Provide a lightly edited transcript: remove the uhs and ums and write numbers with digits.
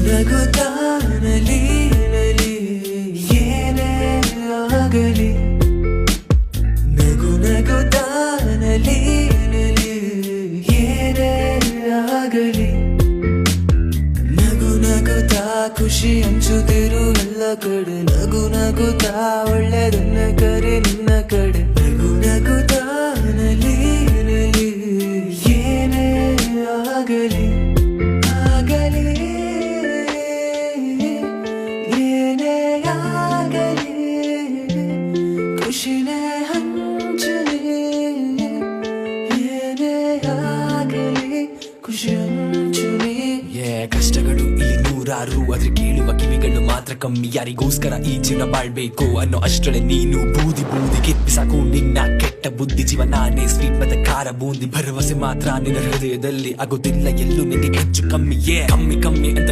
ನಗುತ್ತಾ ನಲಿ ನಲಿ ಏನೇ ಆಗಲಿ, ನಗು ನಗುತ್ತಾ ನಲಿ ನಲಿ ಏನೇ ಆಗಲಿ, ನಗು ನಗುತ್ತಾ ಖುಷಿ ಹಂಚುತ್ತಿರು ಎಲ್ಲ ಕಡೆ, ನಗು ನಗುತ್ತಾ ಒಳ್ಳೆದನ್ನ ಕರೆ ನಿನ್ನ ಕಡೆ, ನಗು ನಗುತ್ತಾ ನಲಿ ನಲಿ ಏನೇ ಆಗಲಿ ಆಗಲಿ ಏನೇ ಆಗಲಿ, ಖುಷಿನೇ ಹಂಚಲಿ ಏನೇ ಆಗಲಿ ಖುಷಿ ಹಂಚಲಿ. ಕಷ್ಟಗಳು ಇಲ್ಲಿ ನೂರಾರು, ಆದ್ರೆ ಕೇಳುವ ಕಿವಿಗಳು ಮಾತ್ರ ಕಮ್ಮಿ. ಯಾರಿಗೋಸ್ಕರ ಈ ಜೀವನ ಬಾಳ್ಬೇಕು ಅನ್ನೋ ಅಷ್ಟರಲ್ಲೇ ನೀನು ಬೂದಿ ಬೂದಿ ಕಿಪ್ಪಿಸಾಕು ನಿನ್ನ ಕೆಟ್ಟ ಬುದ್ಧಿ. ಜೀವ ನಾನೇ ಸ್ವೀಟ್ ಮತ್ತೆ ಖಾರ ಬೂಂದಿ, ಭರವಸೆ ಮಾತ್ರ ನಿನ್ನ ಹೃದಯದಲ್ಲಿ ಆಗೋದಿಲ್ಲ ಎಲ್ಲೂ ನಿನಗೆ ಹೆಚ್ಚು ಕಮ್ಮಿ. ಕಮ್ಮಿ ಕಮ್ಮಿ ಅಂತ